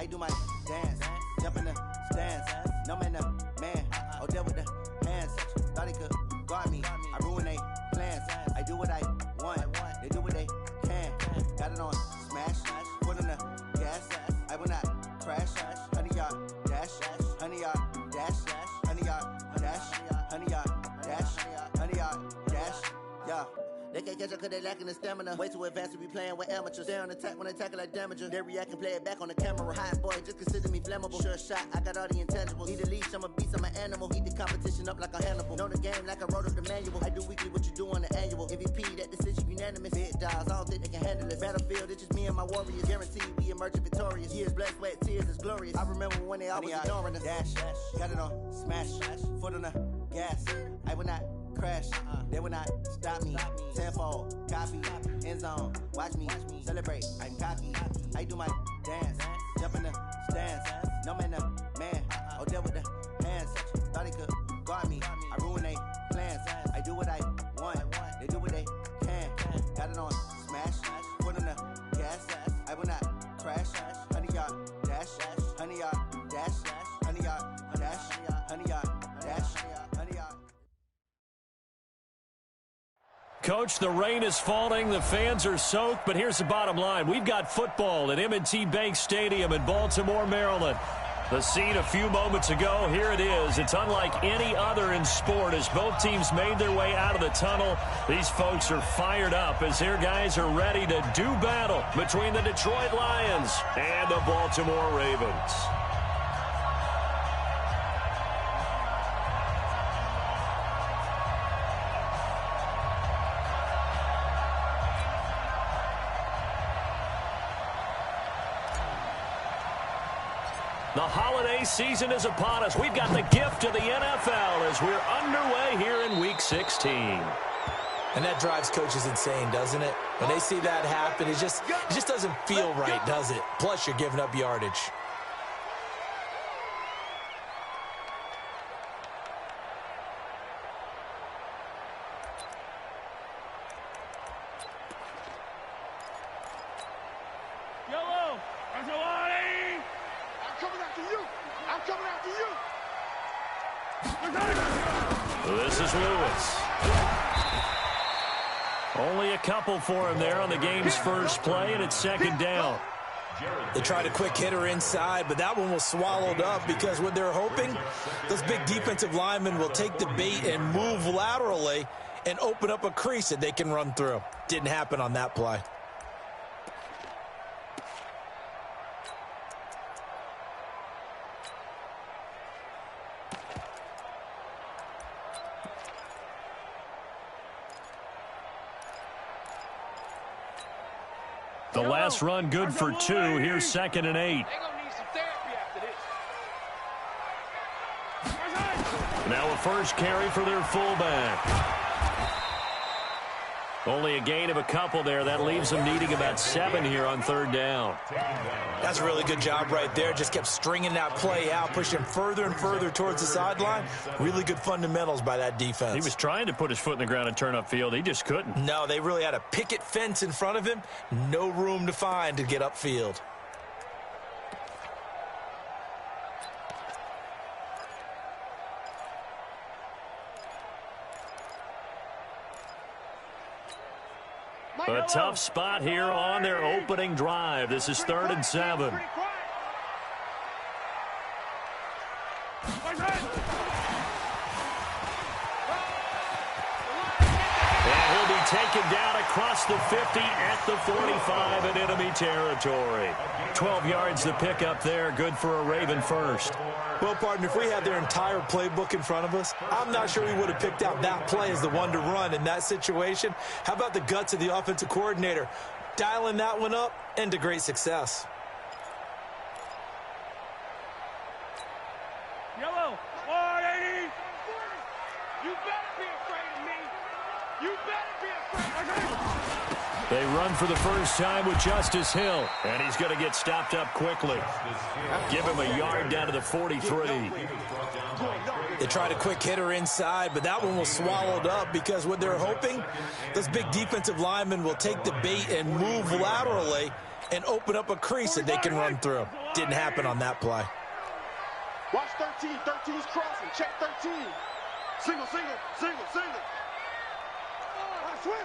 I do my dance, jump in the stands. No man, the man. Oh, there with the hands. Thought he could guard me. I ruin they plans. I do what I want. They do what they can. Got it on smash. Put on the gas. I will not crash. 100-yard dash. 100-yard dash. 100-yard dash. 100-yard dash. 100-yard dash. Yeah. They can't catch up cause they lacking the stamina. Way too advanced to be playing with amateurs. Stay on attack when they tackle like damager. They react and play it back on the camera. Hot boy, just consider me flammable. Sure shot, I got all the intangibles. Need a leash, I'm a beast, I'm an animal. Heat the competition up like a Hannibal. Know the game like I wrote up the manual. I do weekly what you do on the annual. MVP, that decision unanimous. Big dogs, I don't think they can handle it. Battlefield, it's just me and my warriors. Guaranteed we emerge victorious. Years, blood, sweat, tears, it's glorious. I remember when they always ignoring us. Dash, got it on smash. Foot on the gas. I will not crash, they will not stop me. Tenfold, copy, end zone, watch me celebrate. I'm cocky, I do my dance, jump in the stands. No man, the man. Oh, there with the hands. Thought he could guard me. I ruin they plans. I do what I want. They do what they can. Got it on smash. Put on the gas. I will not crash. 100-yard dash. 100-yard dash. 100-yard dash. 100-yard dash. 100-yard. Coach, the rain is falling, the fans are soaked, but here's the bottom line. We've got football at M&T Bank Stadium in Baltimore, Maryland. The scene a few moments ago, here it is. It's unlike any other in sport as both teams made their way out of the tunnel. These folks are fired up as their guys are ready to do battle between the Detroit Lions and the Baltimore Ravens. The holiday season is upon us. We've got the gift of the NFL as we're underway here in Week 16. And that drives coaches insane, doesn't it? When they see that happen, it just doesn't feel right, does it? Plus, you're giving up yardage. This is Lewis. Only a couple for him there on the game's first play, and it's second down. They tried a quick hitter inside, but that one was swallowed up because what they're hoping, those big defensive linemen will take the bait and move laterally and open up a crease that they can run through. Didn't happen on that play. The last run good for 2. Here's 2nd and 8. Now a first carry for their fullback. Only a gain of a couple there. That leaves them needing about 7 here on 3rd down. That's a really good job right there. Just kept stringing that play out, pushing further and further towards the sideline. Really good fundamentals by that defense. He was trying to put his foot in the ground and turn upfield. He just couldn't. No, they really had a picket fence in front of him. No room to find to get upfield. A tough spot here on their opening drive. This is 3rd and 7. And he'll be taken down across the 50 at the 45 in enemy territory. 12 yards to pick up there. Good for a Raven first. Well, partner, if we had their entire playbook in front of us, I'm not sure we would have picked out that play as the one to run in that situation. How about the guts of the offensive coordinator? Dialing that one up and to great success. Yellow, 180. You better be afraid of me. You better be afraid of me. They run for the first time with Justice Hill, and he's going to get stopped up quickly. Give him a yard down to the 43. They tried a quick hitter inside, but that one was swallowed up because what they're hoping, those big defensive linemen will take the bait and move laterally and open up a crease that they can run through. Didn't happen on that play. Watch 13. 13's crossing. Check 13. Single, single, single, single. Switch.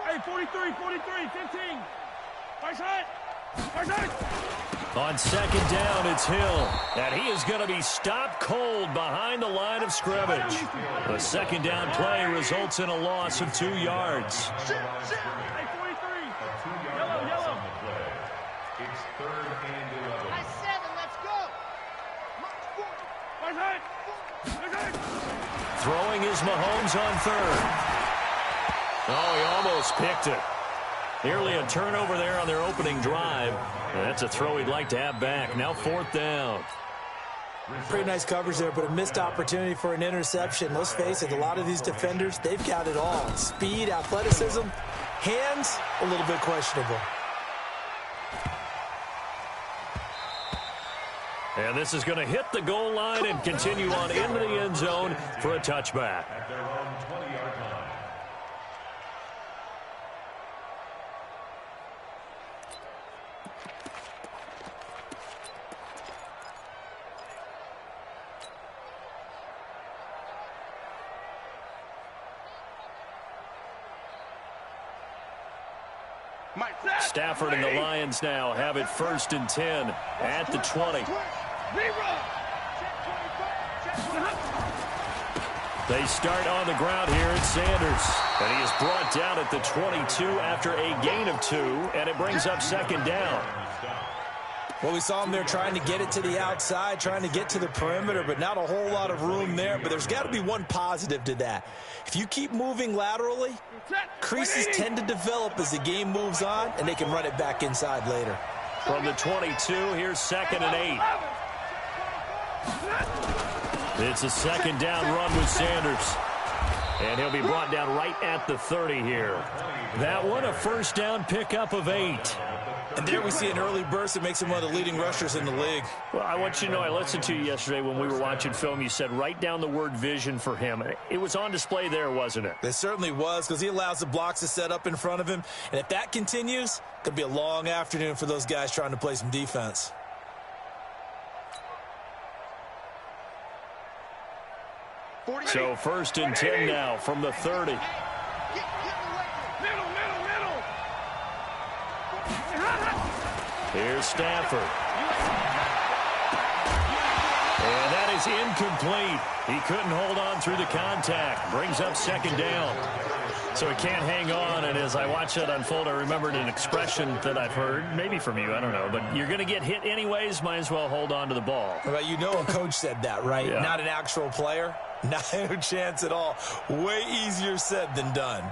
Hey, 43, 15. Watch hot. On second down, it's Hill. And he is going to be stopped cold behind the line of scrimmage. The second down play results in a loss of 2 yards. Hey, 43. Yellow. It's 3rd and 11. High 7, let's go. Watch hot. Throwing is Mahomes on 3rd. Oh, he almost picked it. Nearly a turnover there on their opening drive. And that's a throw he'd like to have back. Now 4th down. Pretty nice coverage there, but a missed opportunity for an interception. Let's face it, a lot of these defenders, they've got it all. Speed, athleticism, hands, a little bit questionable. And this is going to hit the goal line and continue on into the end zone for a touchback. At their own 20-yard line. Stafford and the Lions now have it 1st and 10 at the 20. They start on the ground here at Sanders. And he is brought down at the 22 after a gain of 2, and it brings up 2nd down. Well, we saw him there trying to get it to the outside, trying to get to the perimeter, but not a whole lot of room there. But there's got to be one positive to that. If you keep moving laterally, creases tend to develop as the game moves on, and they can run it back inside later. From the 22, here's 2nd and 8. It's a 2nd down run with Sanders. And he'll be brought down right at the 30 here. That one, a 1st down pickup of 8. And there we see an early burst that makes him one of the leading rushers in the league. Well, I want you to know, I listened to you yesterday when we were watching film. You said write down the word vision for him. It was on display there, wasn't it? It certainly was, because he allows the blocks to set up in front of him. And if that continues, it could be a long afternoon for those guys trying to play some defense. So 1st and 10 now from the 30. Here's Stafford. And that is incomplete. He couldn't hold on through the contact. Brings up 2nd down. So he can't hang on, and as I watch that unfold, I remembered an expression that I've heard, maybe from you, I don't know, but you're going to get hit anyways, might as well hold on to the ball. Well, you know a coach said that, right? Yeah. Not an actual player. Not a chance at all. Way easier said than done.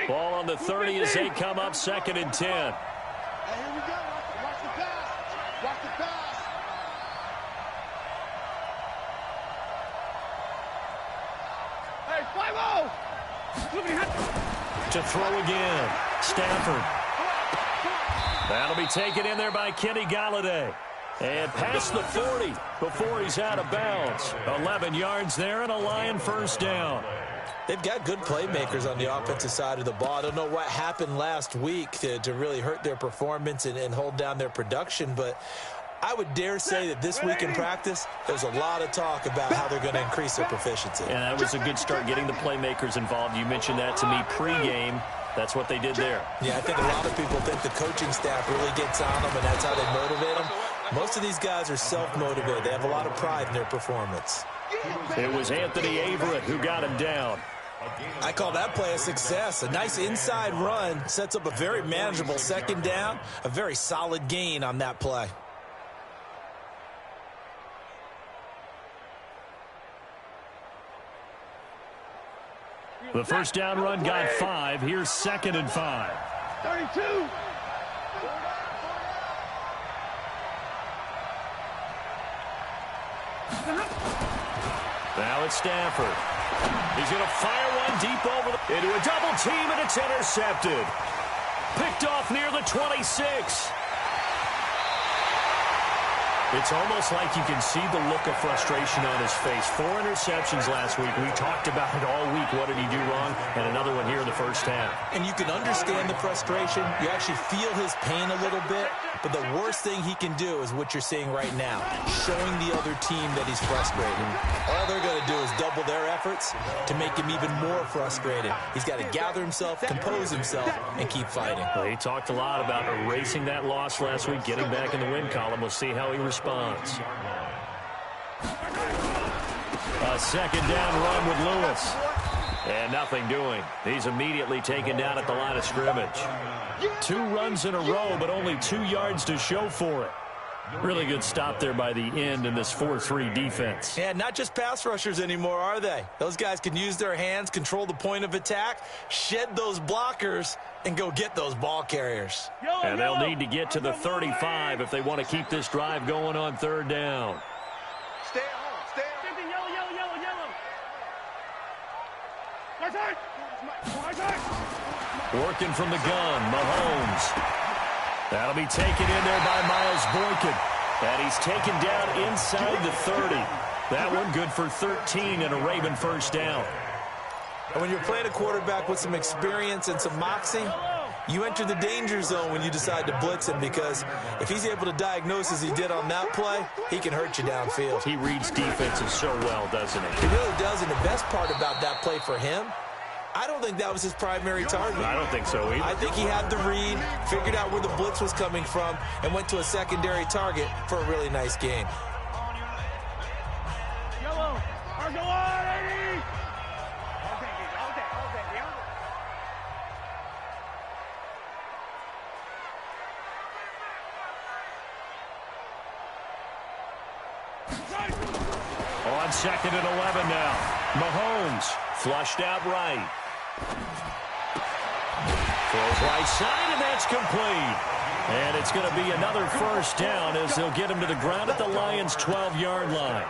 Ball on the 30 as they come up 2nd and 10. Hey, here we go. Watch the pass. Watch the pass. Hey, 5-0. To throw again. Stafford. That'll be taken in there by Kenny Galladay. And past the 40 before he's out of bounds. 11 yards there and a Lion 1st down. They've got good playmakers on the offensive side of the ball. I don't know what happened last week to really hurt their performance and hold down their production, but I would dare say that this week in practice, there's a lot of talk about how they're going to increase their proficiency. And that was a good start, getting the playmakers involved. You mentioned that to me pregame. That's what they did there. Yeah, I think a lot of people think the coaching staff really gets on them, and that's how they motivate them. Most of these guys are self-motivated. They have a lot of pride in their performance. It was Anthony Averett who got him down. I call that play a success. A nice inside run sets up a very manageable 2nd down, a very solid gain on that play. The 1st down run got 5. Here's 2nd and 5. 32. Now it's Stafford. He's going to fire one deep over into a double team, and it's intercepted. Picked off near the 26. It's almost like you can see the look of frustration on his face. 4 interceptions last week. We talked about it all week. What did he do wrong? And another one here in the first half. And you can understand the frustration. You actually feel his pain a little bit. But the worst thing he can do is what you're seeing right now, showing the other team that he's frustrated. All they're going to do is double their efforts to make him even more frustrated. He's got to gather himself, compose himself, and keep fighting. Well, he talked a lot about erasing that loss last week, getting back in the win column. We'll see how he responds. A second down run with Lewis. And nothing doing. He's immediately taken down at the line of scrimmage. 2 runs in a row, but only 2 yards to show for it. Really good stop there by the end in this 4-3 defense. Yeah, not just pass rushers anymore, are they? Those guys can use their hands, control the point of attack, shed those blockers, and go get those ball carriers. And they'll need to get to the 35 if they want to keep this drive going on 3rd down. Stay at home. Stay at home. Working from the gun, Mahomes. That'll be taken in there by Miles Boykin. And he's taken down inside the 30. That one good for 13 and a Raven first down. And when you're playing a quarterback with some experience and some moxie, you enter the danger zone when you decide to blitz him, because if he's able to diagnose as he did on that play, he can hurt you downfield. He reads defenses so well, doesn't he? He really does, and the best part about that play for him, I don't think that was his primary target. I don't think so either. I think he had the read, figured out where the blitz was coming from, and went to a secondary target for a really nice game. Yellow. Go on, Eddie. On 2nd and 11 now. Mahomes flushed out right. Throws right side, and that's complete. And it's going to be another first down as they'll get him to the ground at the Lions' 12-yard line.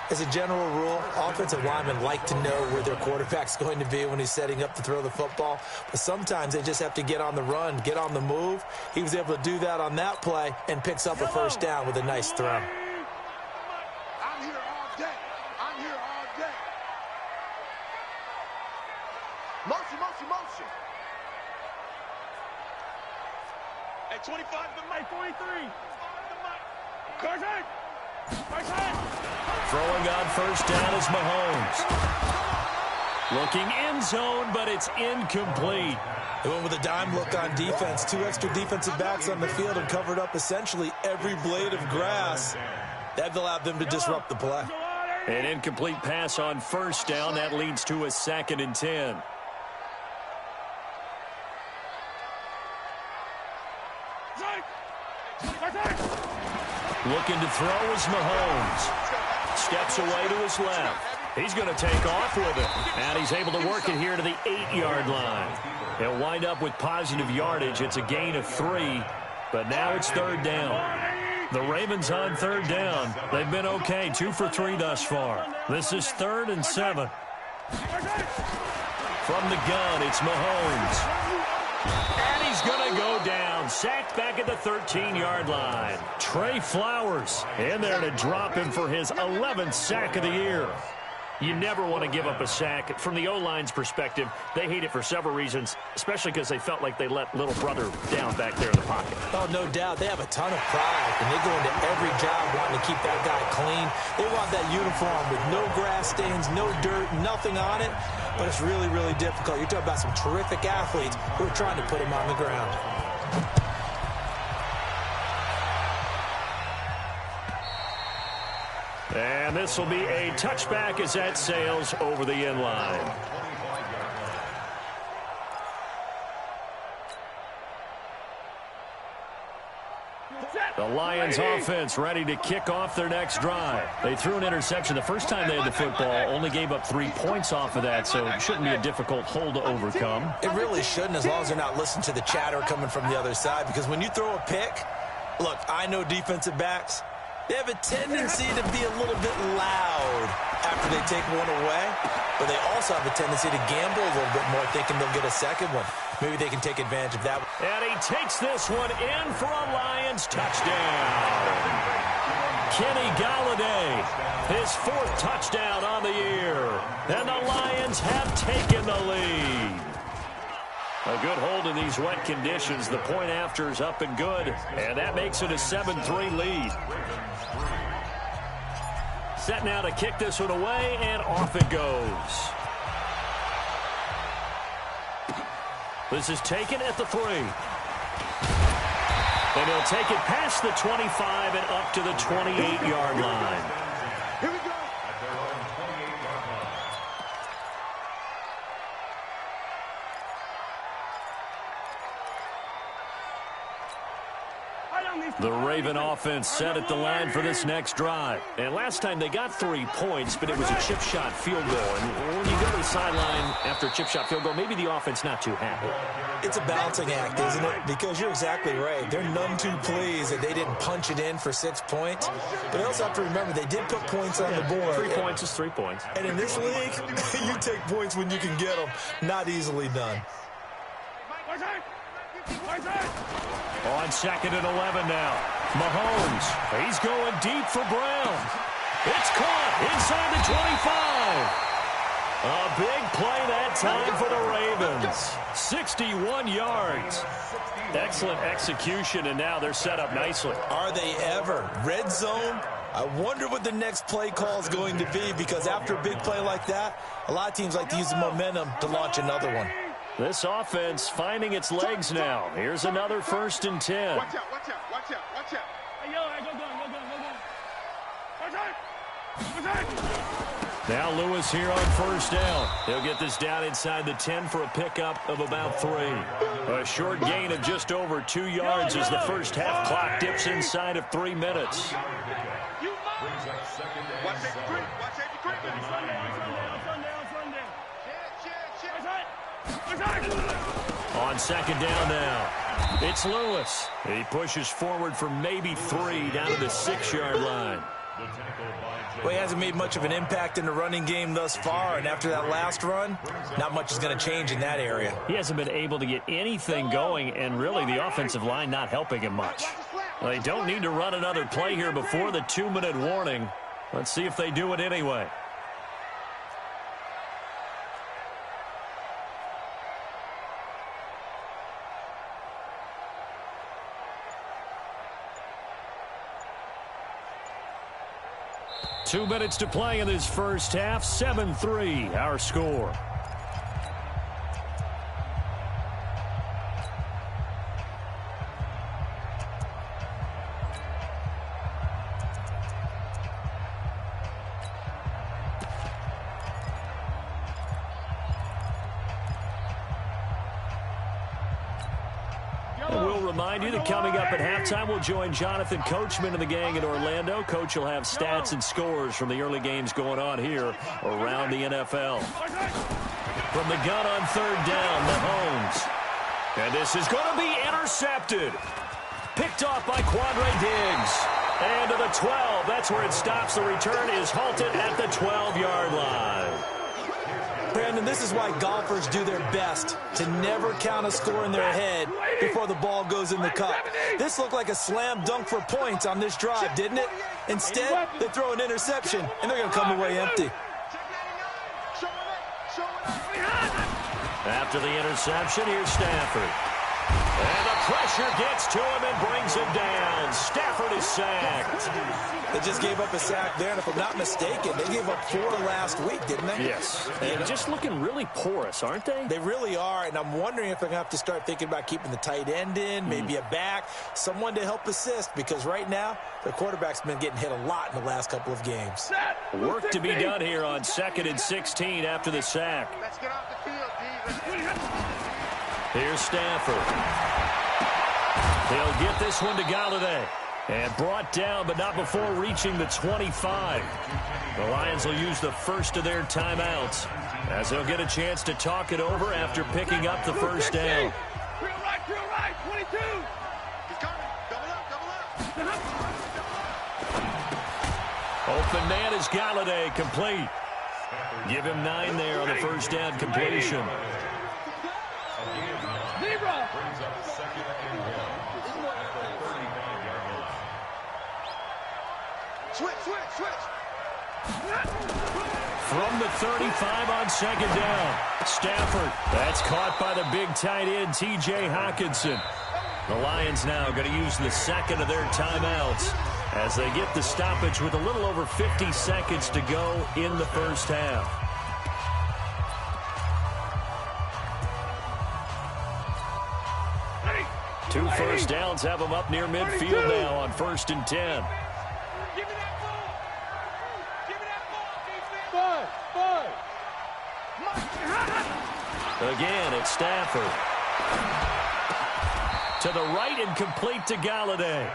As a general rule, offensive linemen like to know where their quarterback's going to be when he's setting up to throw the football. But sometimes they just have to get on the run, get on the move. He was able to do that on that play and picks up a first down with a nice throw. I'm here all day. I'm here all day. Motion, motion, motion. At 25 to Mike, 43. Carson! Throwing on first down is Mahomes. Looking end zone, but it's incomplete. They went with a dime look on defense. 2 extra defensive backs on the field and covered up essentially every blade of grass. That allowed them to disrupt the play. An incomplete pass on first down. That leads to a 2nd and 10. Looking to throw is Mahomes. Steps away to his left. He's going to take off with it. And he's able to work it here to the 8-yard line. He'll wind up with positive yardage. It's a gain of 3, but now it's 3rd down. The Ravens on 3rd down. They've been okay, 2 for 3 thus far. This is 3rd and 7. From the gun, it's Mahomes. And he's going to go down. Sacked back at the 13-yard line. Trey Flowers in there to drop him for his 11th sack of the year. You never want to give up a sack. From the O-line's perspective, they hate it for several reasons, especially because they felt like they let little brother down back there in the pocket. Oh, no doubt. They have a ton of pride, and they go into every job wanting to keep that guy clean. They want that uniform with no grass stains, no dirt, nothing on it. But it's really, really difficult. You're talking about some terrific athletes who are trying to put him on the ground. And this will be a touchback as that sails over the end line. The Lions offense ready to kick off their next drive. They threw an interception the first time they had the football, only gave up 3 points off of that, so it shouldn't be a difficult hole to overcome. It really shouldn't, as long as they're not listening to the chatter coming from the other side, because when you throw a pick, look, I know defensive backs, they have a tendency to be a little bit loud after they take one away, but they also have a tendency to gamble a little bit more, thinking they'll get a second one. Maybe they can take advantage of that. And he takes this one in for a Lions touchdown. Kenny Galladay, his 4th touchdown on the year. And the Lions have taken the lead. A good hold in these wet conditions. The point after is up and good, and that makes it a 7-3 lead. Set now to kick this one away, and off it goes. This is taken at the 3. And he'll take it past the 25 and up to the 28-yard line. Here we go. At their own 28-yard line. The Raven offense set at the line for this next drive. And last time they got 3 points, but it was a chip shot field goal. And when you go to the sideline after a chip shot field goal, maybe the offense not too happy. It's a balancing act, isn't it? Because you're exactly right. They're none too pleased that they didn't punch it in for 6 points. But they also have to remember they did put points on the board. 3 points is 3 points. And in this league, you take points when you can get them. Not easily done. On 2nd and 11 now. Mahomes, he's going deep for Brown. It's caught inside the 25. A big play that time for the Ravens. 61 yards. Excellent execution, and now they're set up nicely. Are they ever? Red zone? I wonder what the next play call is going to be, because after a big play like that, a lot of teams like to use the momentum to launch another one. This offense finding its legs now. Here's another 1st and 10. Watch out, watch out, watch out, watch out. Hey, yo, go. Watch out. Now Lewis here on 1st down. He'll get this down inside the 10 for a pickup of about 3. A short gain of just over 2 yards as the first half clock dips inside of 3 minutes. Watch it, watch On 2nd down now, it's Lewis. He pushes forward for maybe 3 down to the 6-yard line. Well, he hasn't made much of an impact in the running game thus far, and after that last run, not much is going to change in that area. He hasn't been able to get anything going, and really the offensive line not helping him much. Well, they don't need to run another play here before the 2-minute warning. Let's see if they do it anyway. Two minutes to play in this first half. 7-3, our score. We'll remind you that coming up at halftime, we'll join Jonathan Coachman and the gang in Orlando. Coach will have stats and scores from the early games going on here around the NFL. From the gun on 3rd down, Mahomes. And this is going to be intercepted. Picked off by Quandre Diggs. And to the 12. That's where it stops. The return is halted at the 12-yard line. Brandon, this is why golfers do their best to never count a score in their head before the ball goes in the cup. This looked like a slam dunk for points on this drive, didn't it? Instead, they throw an interception, and they're going to come away empty. After the interception, here's Stafford. And the pressure gets to him and brings him down. Stafford is sacked. They just gave up a sack there, and if I'm not mistaken, they gave up 4 last week, didn't they? Yes. And just looking really porous, aren't they? They really are, and I'm wondering if they're going to have to start thinking about keeping the tight end in, maybe a back, someone to help assist, because right now, their quarterback's been getting hit a lot in the last couple of games. Work to be done here on 2nd and 16 after the sack. Let's get off the field, D. Here's Stafford. He'll get this one to Galladay. And brought down, but not before reaching the 25. The Lions will use the first of their timeouts as they'll get a chance to talk it over after picking up the first down. Real right, 22. He's coming. Double up. Open man is Galladay, complete. Give him 9 there on the first down completion. Zebra. Brings up 2nd and 1 at the 39-yard line. Switch. From the 35 on second down. Stafford. That's caught by the big tight end, T.J. Hockenson. The Lions now going to use the second of their timeouts as they get the stoppage with a little over 50 seconds to go in the first half. Two first downs have them up near midfield now on 1st and 10. Give me that ball. Give me that ball, defense. Again, it's Stafford. To the right and complete to Galladay.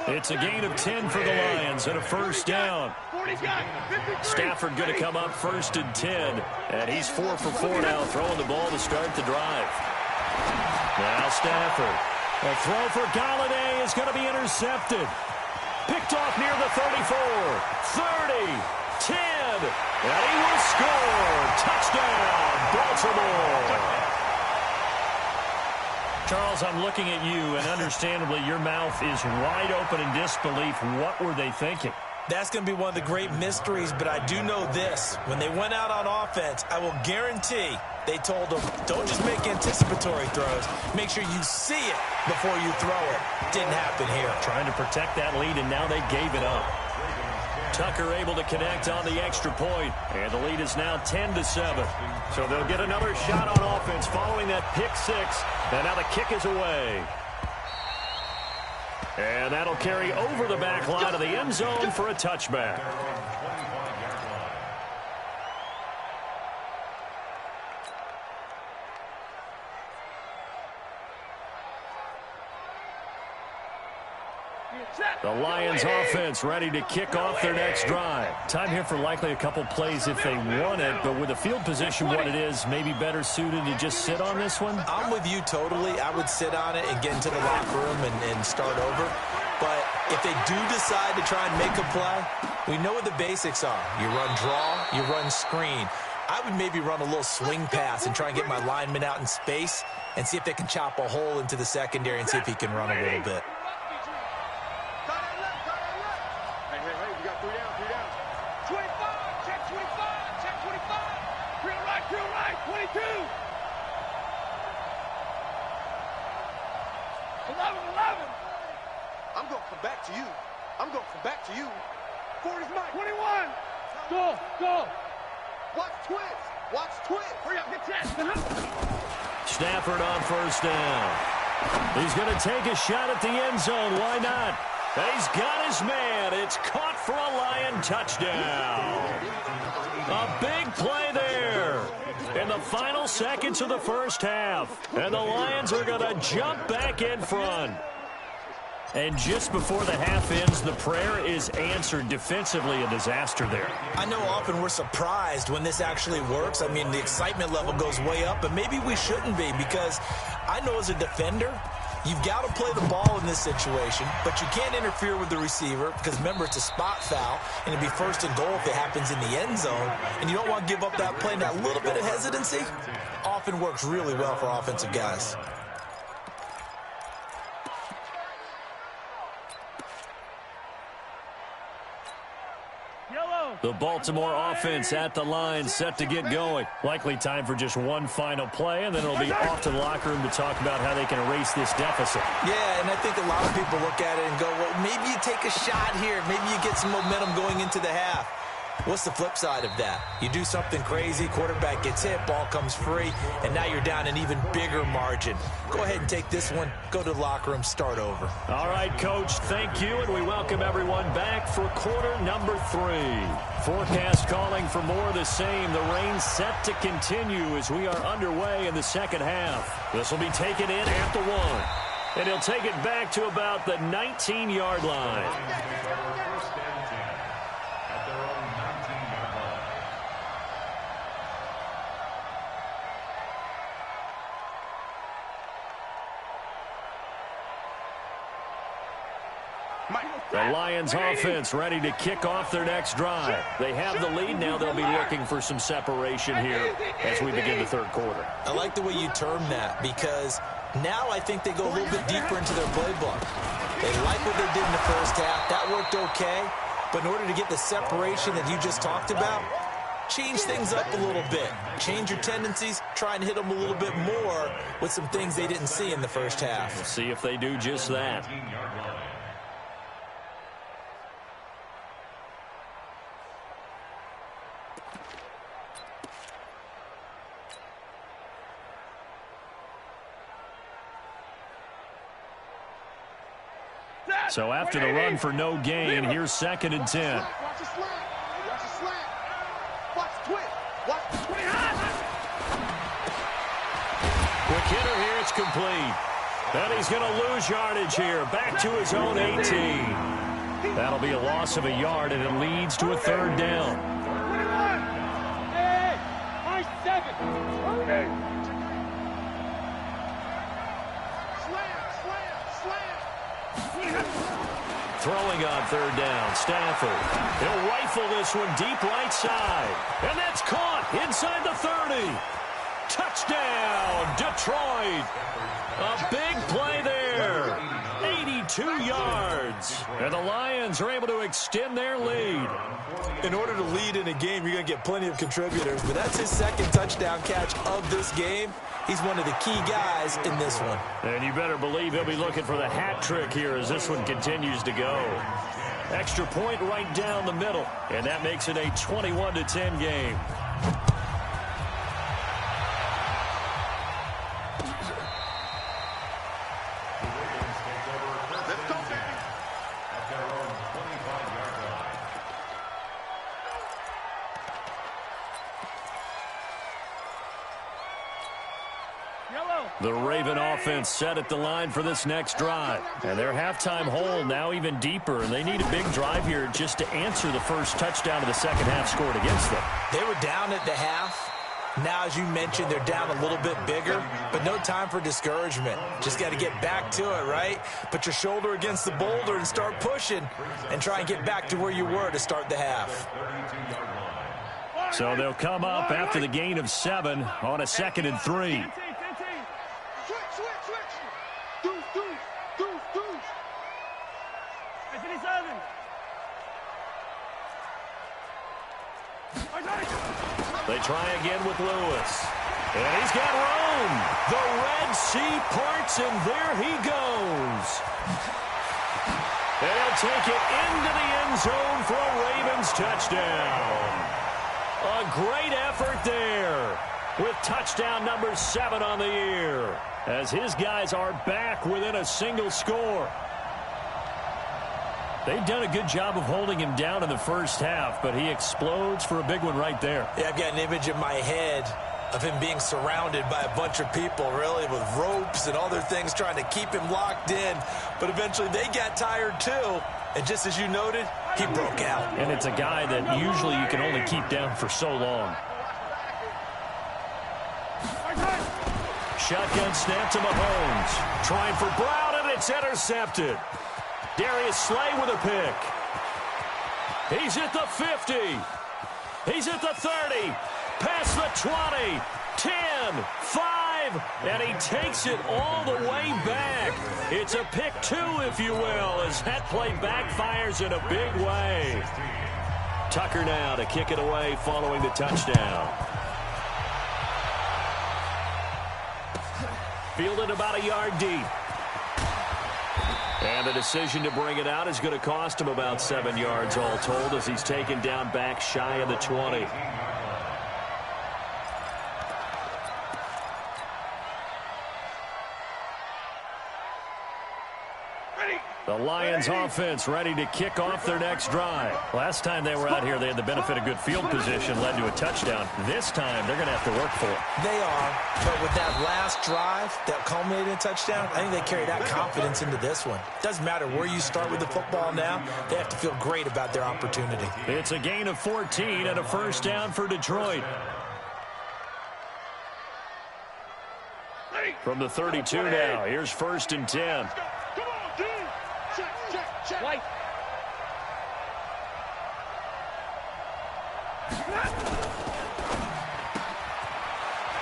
It's a gain of 10 for the Lions and a first down. Stafford going to come up 1st and 10. And he's 4 for 4 now, throwing the ball to start the drive. Now Stafford. A throw for Galladay is going to be intercepted. Picked off near the 34. 30. 10. And he will score. Touchdown, Baltimore. Charles, I'm looking at you, and understandably, your mouth is wide open in disbelief. What were they thinking? That's going to be one of the great mysteries, but I do know this. When they went out on offense, I will guarantee they told them, don't just make anticipatory throws. Make sure you see it before you throw it. Didn't happen here. Trying to protect that lead, and now they gave it up. Tucker able to connect on the extra point, and the lead is now 10-7. So they'll get another shot on offense following that pick six, and now the kick is away. And that'll carry over the back line of the end zone for a touchback. The Lions offense ready to kick off their next drive. Time here for likely a couple plays if they want it, but with the field position what it is, maybe better suited to just sit on this one? I'm with you totally. I would sit on it and get into the locker room and start over. But if they do decide to try and make a play, we know what the basics are. You run draw, you run screen. I would maybe run a little swing pass and try and get my lineman out in space and see if they can chop a hole into the secondary and see if he can run a little bit. I'm going to come back to you. I'm going to come back to you. 40's mine. 21. Go. Watch twist. Hurry up, get that. Stafford on first down. He's going to take a shot at the end zone. Why not? He's got his man. It's caught for a Lion touchdown. A big play there in the final seconds of the first half. And the Lions are going to jump back in front. And just before the half ends, the prayer is answered. Defensively, a disaster there. I know often we're surprised when this actually works. I mean, the excitement level goes way up, but maybe we shouldn't be, because I know as a defender, you've got to play the ball in this situation, but you can't interfere with the receiver because, remember, it's a spot foul, and it'd be 1st and goal if it happens in the end zone, and you don't want to give up that play. And that little bit of hesitancy often works really well for offensive guys. The Baltimore offense at the line, set to get going. Likely time for just one final play, and then it'll be off to the locker room to talk about how they can erase this deficit. Yeah, and I think a lot of people look at it and go, well, maybe you take a shot here. Maybe you get some momentum going into the half. What's the flip side of that? You do something crazy, quarterback gets hit, ball comes free, and now you're down an even bigger margin. Go ahead and take this one, go to the locker room, start over. All right, Coach, thank you, and we welcome everyone back for quarter number 3. Forecast calling for more of the same. The rain set to continue as we are underway in the second half. This will be taken in at the 1, and he'll take it back to about the 19-yard line. The Lions offense ready to kick off their next drive. They have the lead. Now they'll be looking for some separation here as we begin the third quarter. I like the way you term that, because now I think they go a little bit deeper into their playbook. They like what they did in the first half. That worked okay. But in order to get the separation that you just talked about, change things up a little bit. Change your tendencies, try and hit them a little bit more with some things they didn't see in the first half. We'll see if they do just that. So after the run for no gain, here's 2nd and 10. Watch a slant. Watch a slant. Watch twist. Watch twist. Quick hitter here, it's complete. And he's going to lose yardage here. Back to his own 18. That'll be a loss of a yard, and it leads to a 3rd down. 21. Hey, nice 7. Throwing on 3rd down, Stafford. He'll rifle this one deep right side. And that's caught inside the 30. Touchdown, Detroit. A big play there. 82 yards. And the Lions are able to extend their lead. In order to lead in a game, you're going to get plenty of contributors, but that's his 2nd touchdown catch of this game. He's one of the key guys in this one. And you better believe he'll be looking for the hat trick here as this one continues to go. Extra point right down the middle, and that makes it a 21-10 game. Let's go, baby. At their own 25-yard line. The Raven offense set at the line for this next drive. And their halftime hole now even deeper, and they need a big drive here just to answer the first touchdown of the second half scored against them. They were down at the half. Now, as you mentioned, they're down a little bit bigger, but no time for discouragement. Just got to get back to it, right? Put your shoulder against the boulder and start pushing and try and get back to where you were to start the half. So they'll come up after the gain of 7 on a 2nd and 3. They try again with Lewis. And he's got room. The Red Sea parts, and there he goes. And he'll take it into the end zone for a Ravens touchdown. A great effort there with touchdown number 7 on the year as his guys are back within a single score. They've done a good job of holding him down in the first half, but he explodes for a big one right there. Yeah, I've got an image in my head of him being surrounded by a bunch of people, really, with ropes and other things trying to keep him locked in. But eventually they got tired, too. And just as you noted, he broke out. And it's a guy that usually you can only keep down for so long. Shotgun snap to Mahomes. Trying for Brown, and it's intercepted. Darius Slay with a pick. He's at the 50. He's at the 30. Past the 20. 10. 5. And he takes it all the way back. It's a pick 2, if you will, as that play backfires in a big way. Tucker now to kick it away following the touchdown. Fielded about a yard deep. And the decision to bring it out is going to cost him about 7 yards all told as he's taken down back shy of the 20. The Lions offense ready to kick off their next drive. Last time they were out here, they had the benefit of good field position, led to a touchdown. This time, they're going to have to work for it. They are, but with that last drive that culminated in a touchdown, I think they carry that confidence into this one. Doesn't matter where you start with the football now, they have to feel great about their opportunity. It's a gain of 14 and a first down for Detroit. From the 32 now, here's 1st and 10. White.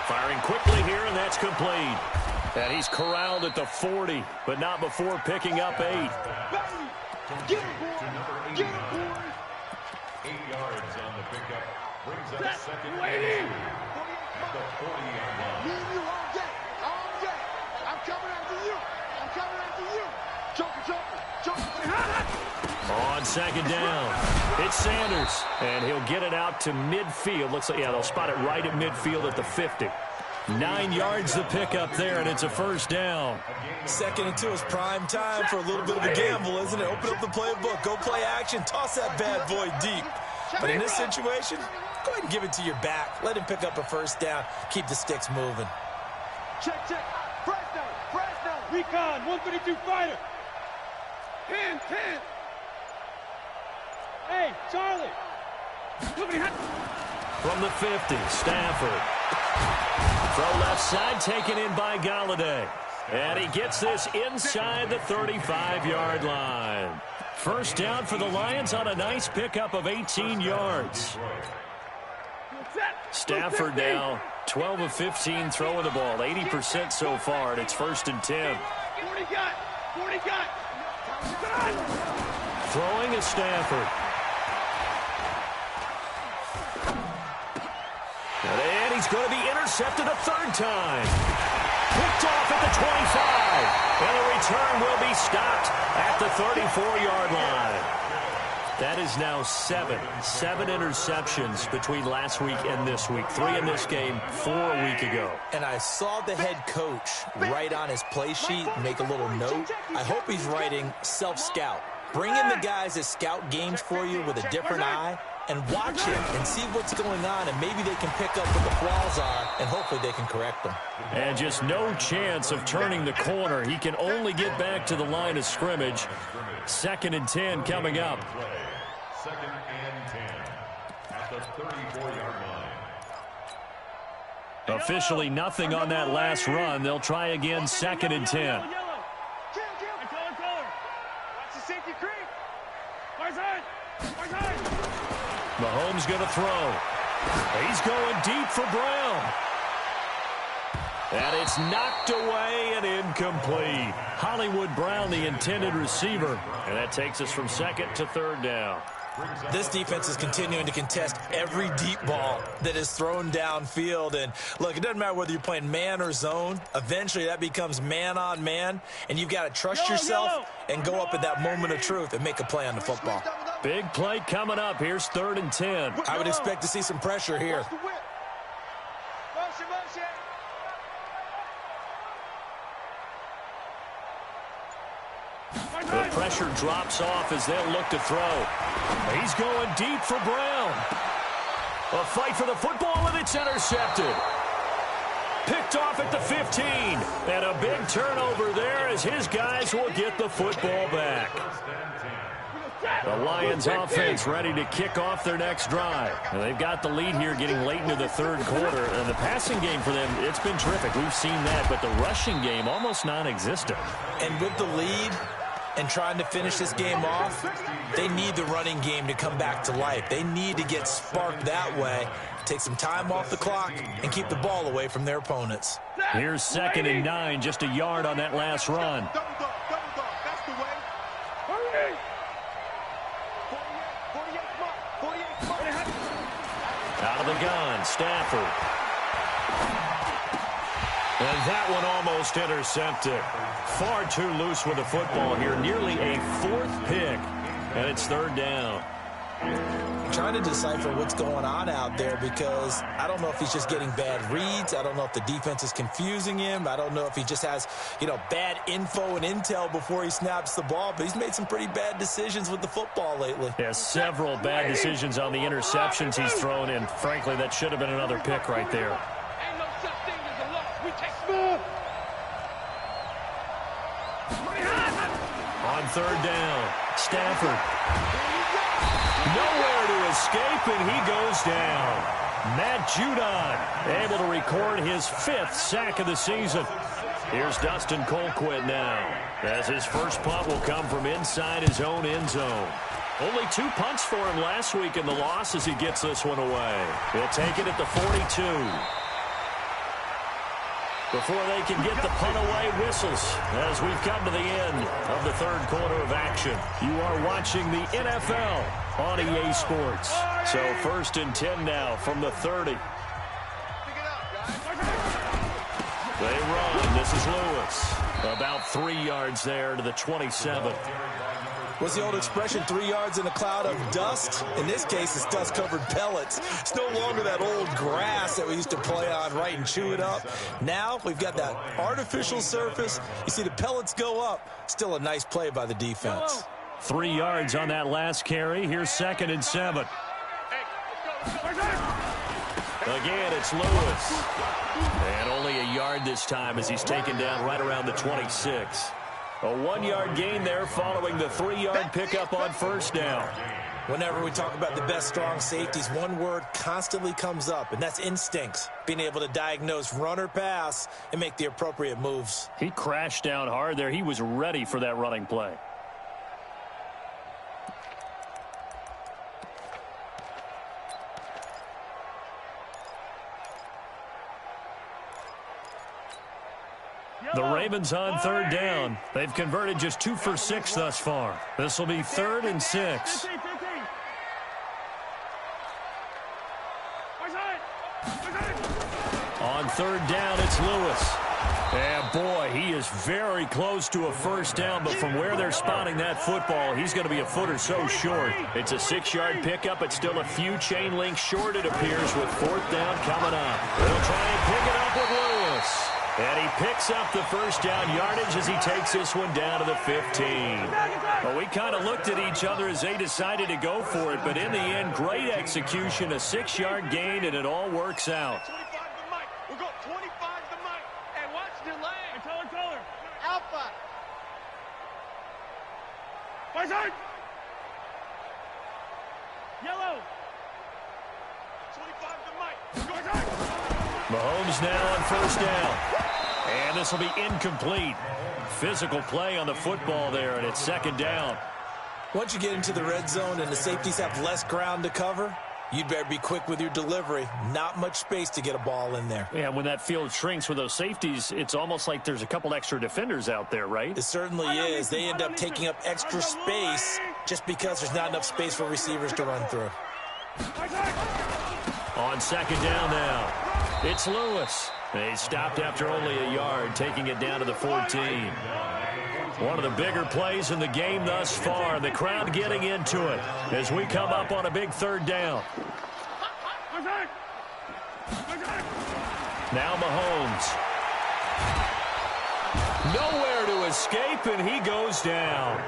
Firing quickly here, and that's complete. And he's corralled at the 40, but not before picking up 8. Get him, boy. Get him, boy. Waiting. At the 40-yard line. Me and you all day. All day. I'm coming after you. I'm coming after you. Joker. On second down, it's Sanders, and he'll get it out to midfield. Looks like, yeah, they'll spot it right at midfield at the 50. 9 yards to pick up there, and it's a first down. 2nd and 2 is prime time for a little bit of a gamble, isn't it? Open up the playbook, go play action, toss that bad boy deep. But in this situation, go ahead and give it to your back. Let him pick up a first down. Keep the sticks moving. Check. Fresno. Recon, 132 fighter. Pin. Hey, Charlie. From the 50, Stafford. Throw left side, taken in by Galladay. And he gets this inside the 35-yard line. First down for the Lions on a nice pickup of 18 yards. Stafford now 12 of 15 throwing the ball, 80% so far, and it's 1st and 10. 40 got. Throwing is Stafford. And he's going to be intercepted a 3rd time. Picked off at the 25. And the return will be stopped at the 34-yard line. That is now 7 interceptions between last week and this week. 3 in this game, 4 a week ago. And I saw the head coach write on his play sheet, make a little note. I hope he's writing self-scout. Bring in the guys that scout games for you with a different eye and watch him and see what's going on, and maybe they can pick up what the flaws are, and hopefully they can correct them. And just no chance of turning the corner. He can only get back to the line of scrimmage. 2nd and 10 coming up. 2nd and 10 at the 34-yard line. Officially nothing on that last run. They'll try again, 2nd and 10. Mahomes going to throw. He's going deep for Brown. And it's knocked away and incomplete. Hollywood Brown, the intended receiver. And that takes us from 2nd to 3rd down. This defense is continuing to contest every deep ball that is thrown downfield. And, look, it doesn't matter whether you're playing man or zone. Eventually, that becomes man-on-man. And you've got to trust yourself and go up at that moment of truth and make a play on the football. Big play coming up. Here's 3rd and 10. I would expect to see some pressure here. The pressure drops off as they'll look to throw. He's going deep for Brown. A fight for the football, and it's intercepted. Picked off at the 15. And a big turnover there as his guys will get the football back. The Lions offense ready to kick off their next drive. And they've got the lead here getting late into the 3rd quarter. And the passing game for them, it's been terrific. We've seen that. But the rushing game, almost non-existent. And with the lead and trying to finish this game off, they need the running game to come back to life. They need to get sparked that way, take some time off the clock, and keep the ball away from their opponents. Here's 2nd and 9, just a yard on that last run. Double dog. That's the way. Hurry! 48 smart. Out of the gun, Stafford. And that one almost intercepted. Far too loose with the football here. Nearly a 4th pick. And it's 3rd down. I'm trying to decipher what's going on out there because I don't know if he's just getting bad reads. I don't know if the defense is confusing him. I don't know if he just has, bad info and intel before he snaps the ball. But he's made some pretty bad decisions with the football lately. Yeah, several bad decisions on the interceptions he's thrown in. Frankly, that should have been another pick right there. Ain't no such thing as a loss. We take smooth. On 3rd down, Stafford. Nowhere to escape, and he goes down. Matt Judon able to record his 5th sack of the season. Here's Dustin Colquitt now, as his first punt will come from inside his own end zone. Only 2 punts for him last week in the loss as he gets this one away. He'll take it at the 42. Before they can get the punt away, whistles as we've come to the end of the 3rd quarter of action. You are watching the NFL on EA Sports. So 1st and 10 now from the 30. They run. This is Lewis. About 3 yards there to the 27. What's the old expression, 3 yards in a cloud of dust? In this case, it's dust-covered pellets. It's no longer that old grass that we used to play on, right, and chew it up. Now we've got that artificial surface. You see the pellets go up. Still a nice play by the defense. 3 yards on that last carry. Here's 2nd and 7. Again, it's Lewis. And only a yard this time as he's taken down right around the 26. A 1-yard gain there following the 3-yard pickup on 1st down. Whenever we talk about the best strong safeties, one word constantly comes up, and that's instincts. Being able to diagnose run or pass and make the appropriate moves. He crashed down hard there. He was ready for that running play. The Ravens on 3rd down. They've converted just 2 for 6 thus far. This will be 3rd and 6. On 3rd down, it's Lewis. And boy, he is very close to a 1st down, but from where they're spotting that football, he's going to be a foot or so short. It's a 6-yard pickup, but still a few chain links short, it appears, with 4th down coming up. They'll try and pick it up with Lewis. And he picks up the 1st down yardage as he takes this one down to the 15. Well, we kind of looked at each other as they decided to go for it, but in the end, great execution, a 6-yard gain, and it all works out. 25 to Mike. We're going 25 to Mike. And watch the leg. Color. Alpha. My side. Yellow. 25 to Mike. Go side. Mahomes now on 1st down. And this will be incomplete. Physical play on the football there, and it's 2nd down. Once you get into the red zone and the safeties have less ground to cover, you'd better be quick with your delivery. Not much space to get a ball in there. Yeah, when that field shrinks with those safeties, it's almost like there's a couple extra defenders out there, right? It certainly is. They end up taking up extra space just because there's not enough space for receivers to run through. On 2nd down now, it's Lewis. He stopped after only a yard, taking it down to the 14. One of the bigger plays in the game thus far. The crowd getting into it as we come up on a big 3rd down. Now Mahomes. Nowhere to escape, and he goes down.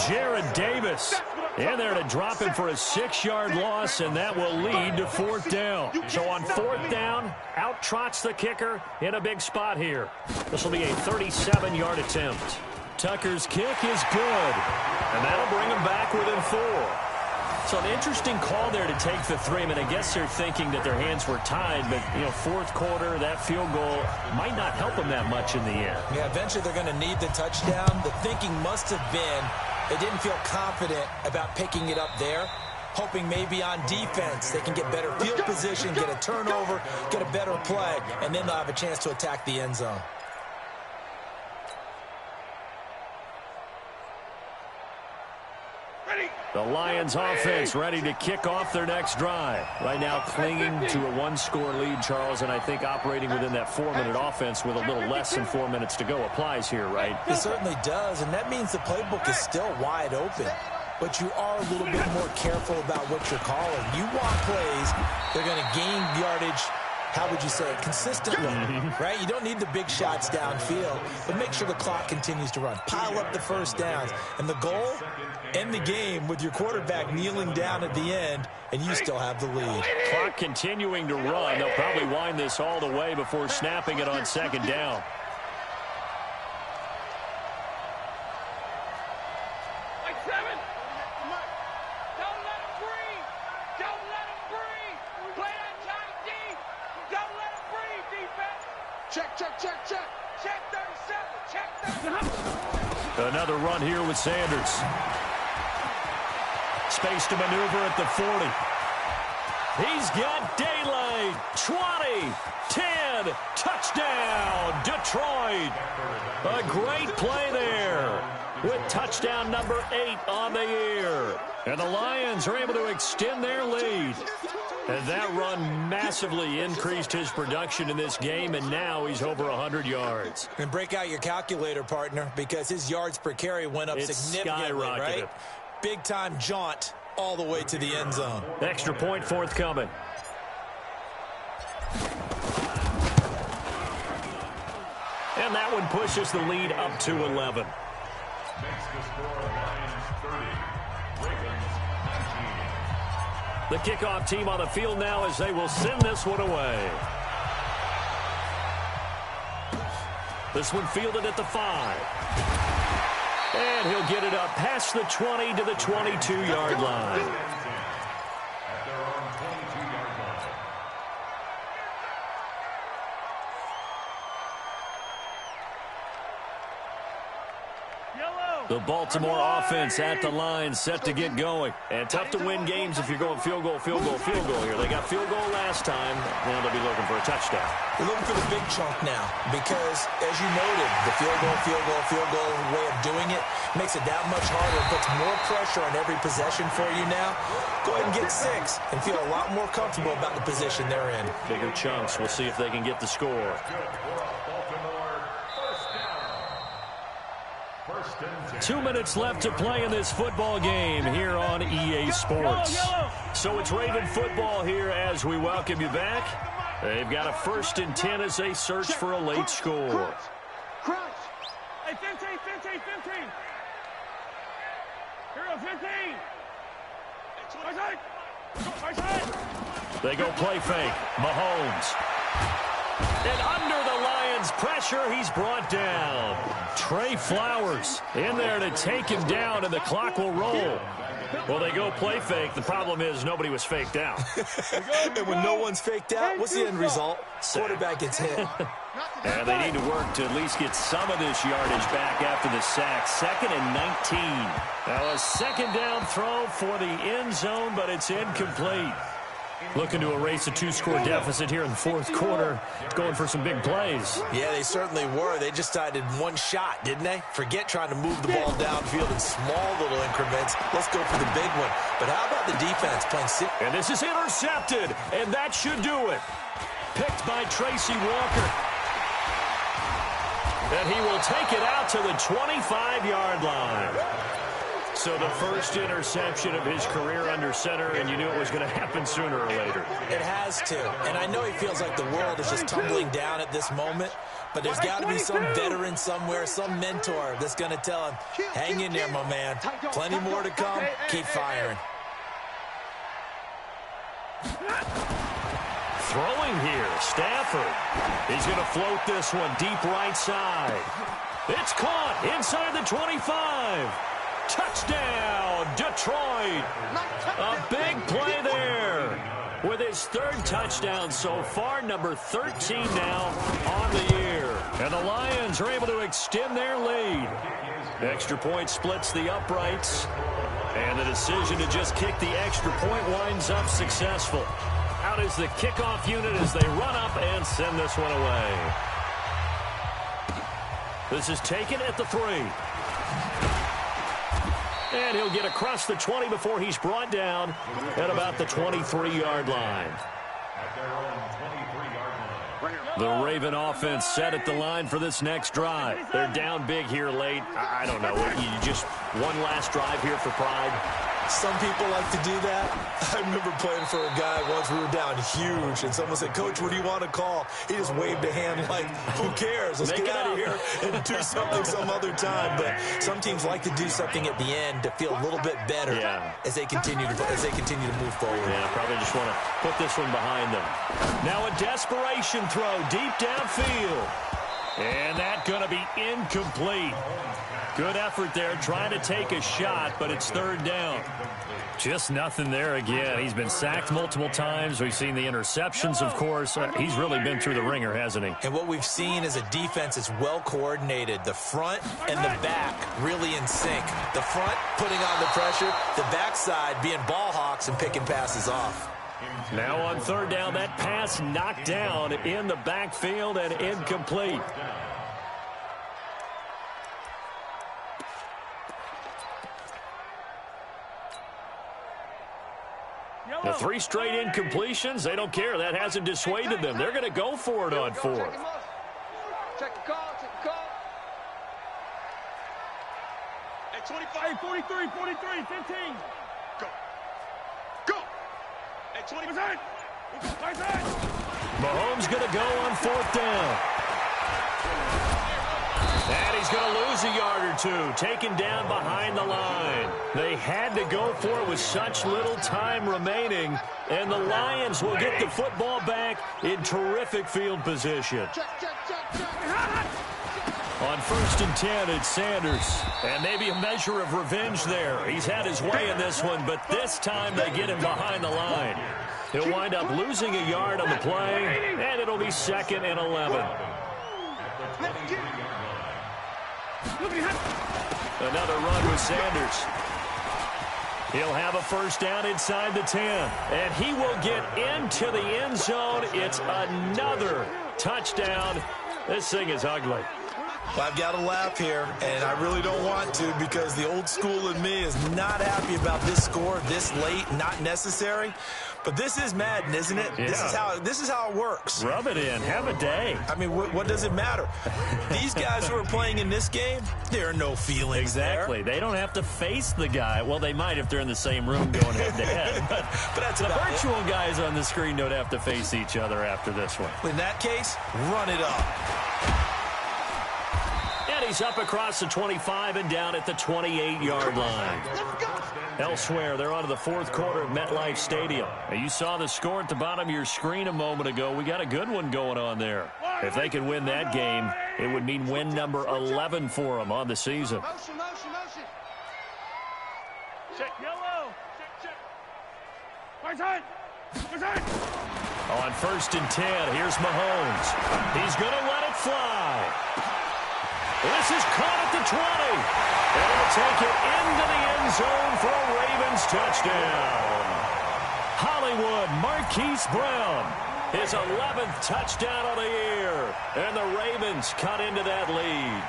Jared Davis in there to drop him for a 6-yard loss, and that will lead to 4th down. So on 4th down, out trots the kicker in a big spot here. This will be a 37-yard attempt. Tucker's kick is good, and that'll bring him back within 4. So an interesting call there to take the 3. I mean, I guess they're thinking that their hands were tied, but, you know, 4th quarter, that field goal might not help them that much in the end. Yeah, eventually they're going to need the touchdown. The thinking must have been they didn't feel confident about picking it up there, hoping maybe on defense they can get better field position, get a turnover, get a better play, and then they'll have a chance to attack the end zone. The Lions offense ready to kick off their next drive. Right now clinging to a 1-score lead, Charles, and I think operating within that 4-minute offense with a little less than 4 minutes to go applies here, right? It certainly does, and that means the playbook is still wide open. But you are a little bit more careful about what you're calling. You want plays, they're going to gain yardage, how would you say it, consistently, right? You don't need the big shots downfield, but make sure the clock continues to run. Pile up the 1st downs. And the goal, end the game with your quarterback kneeling down at the end, and you still have the lead. Clock continuing to run. They'll probably wind this all the way before snapping it on 2nd down. Another run here with Sanders. Space to maneuver at the 40. He's got daylight. 20, 10, touchdown, Detroit. A great play there with touchdown number 8 on the year. And the Lions are able to extend their lead. And that run massively increased his production in this game, and now he's over 100 yards. And break out your calculator, partner, because his yards per carry went up significantly, right? Big-time jaunt all the way to the end zone. Extra point forthcoming. And that one pushes the lead up to 11. Makes the score Lions 30, Ravens 19. The kickoff team on the field now as they will send this one away. This one fielded at the 5. And he'll get it up past the 20 to the 22-yard line. At their own 22-yard line. The Baltimore offense at the line, set to get going. And tough to win games if you're going field goal, field goal, field goal here. They got field goal last time. Now they'll be looking for a touchdown. They're looking for the big chunk now because, as you noted, the field goal way of doing it makes it that much harder. It puts more pressure on every possession for you now. Go ahead and get 6 and feel a lot more comfortable about the position they're in. Bigger chunks. We'll see if they can get the score. Baltimore, first down. 2 minutes left to play in this football game here on EA Sports. So it's Raven football here as we welcome you back. They've got a 1st and 10 as they search for a late score. Crunch. Hey, 15. Here we go, 15. They go play fake. Mahomes. And under the Lions' pressure, he's brought down. Trey Flowers in there to take him down, and the clock will roll. Well, they go play fake. The problem is nobody was faked out. And when no one's faked out, what's the end result? Quarterback gets hit. And they need to work to at least get some of this yardage back after the sack. 2nd and 19. Now a 2nd down throw for the end zone, but it's incomplete. Looking to erase a 2-score deficit here in the 4th quarter. Going for some big plays. Yeah, they certainly were. They just decided one shot, didn't they? Forget trying to move the ball downfield in small little increments. Let's go for the big one. But how about the defense playing? And this is intercepted, and that should do it. Picked by Tracy Walker. And he will take it out to the 25-yard line. So the first interception of his career under center, and you knew it was going to happen sooner or later. It has to. And I know he feels like the world is just tumbling down at this moment, but there's got to be some veteran somewhere, some mentor that's going to tell him, hang in there, my man. Plenty more to come. Keep firing. Throwing here, Stafford. He's going to float this one deep right side. It's caught inside the 25. Touchdown, Detroit. A big play there with his 3rd touchdown so far, number 13 now on the year. And the Lions are able to extend their lead. Extra point splits the uprights. And the decision to just kick the extra point winds up successful. Out is the kickoff unit as they run up and send this one away. This is taken at the 3. And he'll get across the 20 before he's brought down at about the 23-yard line. At their own 23-yard line. The Raven offense set at the line for this next drive. They're down big here late. I don't know. You just one last drive here for pride. Some people like to do that. I remember playing for a guy once. We were down huge, and someone said, Coach, what do you want to call? He just waved a hand like, who cares? Let's get out of here and do something some other time. But some teams like to do something at the end to feel a little bit better as they continue to move forward. Yeah, probably just want to put this one behind them. Now a desperation throw deep downfield. And that's going to be incomplete. Good effort there, trying to take a shot, but it's 3rd down. Just nothing there again. He's been sacked multiple times. We've seen the interceptions, of course. He's really been through the ringer, hasn't he? And what we've seen is a defense that's well coordinated. The front and the back really in sync. The front putting on the pressure, the backside being ball hawks and picking passes off. Now on third down, that pass knocked down in the backfield and incomplete. The 3 straight incompletions, they don't care. That hasn't dissuaded them. They're going to go for it on 4th. Check the call, check the call. At 25, 43, 43, 15. Go. Go. At 20%. Mahomes going to go on 4th down. And he's going to lose a yard or 2, taken down behind the line. They had to go for it with such little time remaining, and the Lions will get the football back in terrific field position. On 1st and 10, it's Sanders, and maybe a measure of revenge there. He's had his way in this one, but this time they get him behind the line. He'll wind up losing a yard on the play, and it'll be 2nd and 11. Another run with Sanders. He'll have a 1st down inside the 10. And he will get into the end zone. It's another touchdown. This thing is ugly. Well, I've got to laugh here, and I really don't want to because the old school in me is not happy about this score this late, not necessary. But this is Madden, isn't it? Yeah. This is how it works. Rub it in. Have a day. I mean, what does it matter? These guys who are playing in this game, there are no feelings exactly. there. They don't have to face the guy. Well, they might if they're in the same room going head-to-head. But that's the virtual guys on the screen don't have to face each other after this one. In that case, run it up. And he's up across the 25 and down at the 28-yard line. Elsewhere, they're on to the 4th quarter of MetLife Stadium. Now, you saw the score at the bottom of your screen a moment ago. We got a good one going on there. If they could win that game, it would mean win number 11 for them on the season. Motion. Check yellow. Check. Right side. On 1st and 10, here's Mahomes. He's going to let it fly. This is caught at the 20. And they'll take it into the end zone for a Ravens touchdown. Hollywood Marquise Brown, his 11th touchdown of the year. And the Ravens cut into that lead.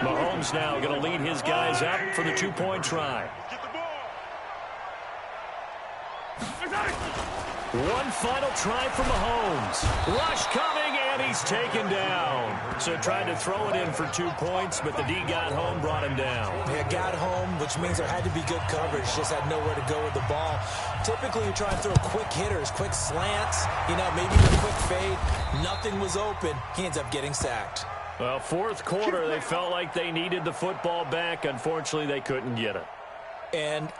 Mahomes now going to lead his guys up for the 2-point try. One final try for Mahomes. Rush coming, and he's taken down. So tried to throw it in for 2 points, but the D got home, brought him down. Yeah, got home, which means there had to be good coverage. Just had nowhere to go with the ball. Typically, you try and throw quick hitters, quick slants, maybe a quick fade. Nothing was open. He ends up getting sacked. Well, 4th quarter, they felt like they needed the football back. Unfortunately, they couldn't get it. And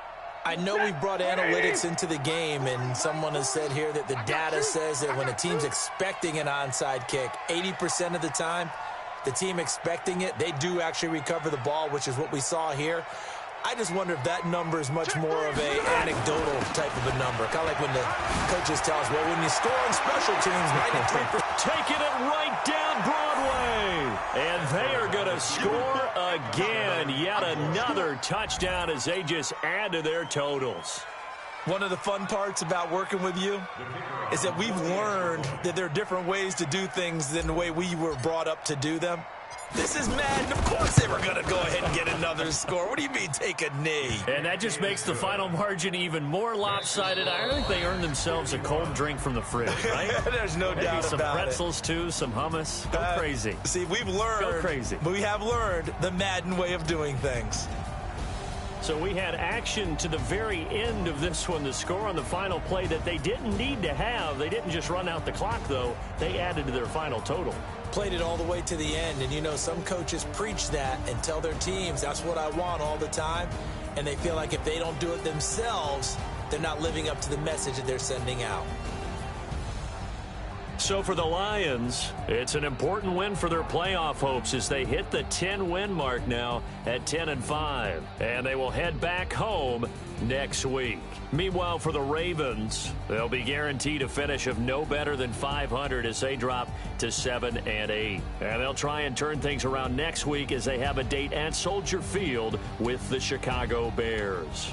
I know we brought analytics into the game, and someone has said here that the data says that when a team's expecting an onside kick, 80% of the time, the team expecting it, they do actually recover the ball, which is what we saw here. I just wonder if that number is much more of a anecdotal type of a number. Kind of like when the coaches tell us, well, when you score on special teams, 93%. Taking it right down Broadway. And they are going to score again. Yet another touchdown as they just add to their totals. One of the fun parts about working with you is that we've learned that there are different ways to do things than the way we were brought up to do them. This is Madden. Of course they were going to go ahead and get another score. What do you mean take a knee? And that just makes the final margin even more lopsided. I think they earned themselves a cold drink from the fridge, right? There's no doubt about it. Some pretzels, too, some hummus. Go crazy. See, we've learned. Go crazy. We have learned the Madden way of doing things. So we had action to the very end of this one. The score on the final play that they didn't need to have. They didn't just run out the clock, though. They added to their final total. Played it all the way to the end. And, some coaches preach that and tell their teams, that's what I want all the time. And they feel like if they don't do it themselves, they're not living up to the message that they're sending out. So for the Lions, it's an important win for their playoff hopes as they hit the 10-win mark now at 10-5. And they will head back home next week. Meanwhile, for the Ravens, they'll be guaranteed a finish of no better than 500 as they drop to 7-8. And they'll try and turn things around next week as they have a date at Soldier Field with the Chicago Bears.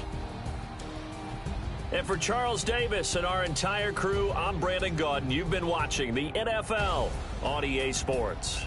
And for Charles Davis and our entire crew, I'm Brandon Gaudin. You've been watching the NFL on EA Sports.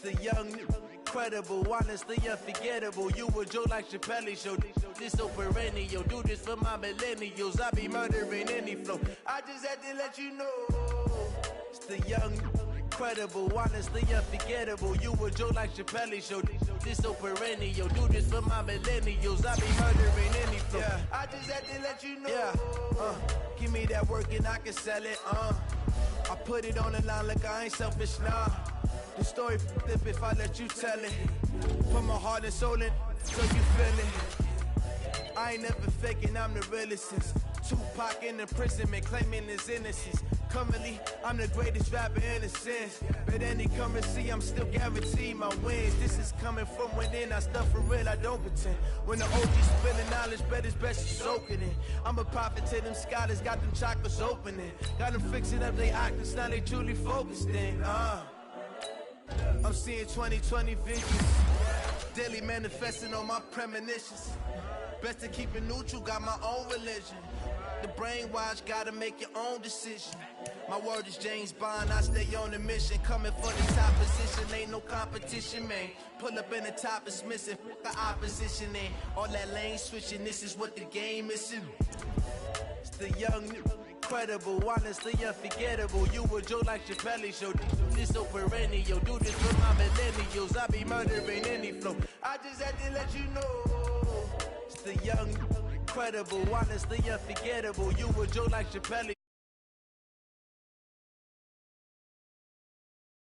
The young, incredible, honestly unforgettable. You a Joe like Chappelle show. This so perennial. Do this for my millennials. I be murdering any flow. I just had to let you know. It's the young, incredible, honestly unforgettable. You a Joe like Chappelle show. This so perennial. Do this for my millennials. I be murdering any flow. Yeah. I just had to let you know. Yeah. Give me that work and I can sell it. I put it on the line like I ain't selfish, nah. The story flip if I let you tell it. Put my heart and soul in so you feel it. I ain't never faking, I'm the realest since Tupac in imprisonment claiming his innocence. Currently, I'm the greatest rapper in a sense. But any currency, I'm still guaranteed my wins. This is coming from within, I stuff for real, I don't pretend. When the OG spilling knowledge, bet it's best you soak it in. I'm a prophet to them scholars, got them chakras opening. Got them fixing up they octaves, now they truly focused in. I'm seeing 2020 visions, daily manifesting on my premonitions. Best to keep it neutral, got my own religion. The brainwash, gotta make your own decision. My word is James Bond, I stay on the mission. Coming for the top position, ain't no competition, man. Pull up in the top, it's missing, the opposition ain't. All that lane switching, this is what the game is. It's the young, incredible, honestly unforgettable. You a Joe like Chappelle show. This so perennial. Do this for my millennials. I be murdering any flow. I just had to let you know. It's the young, incredible, honestly unforgettable. You a Joe like Chappelle.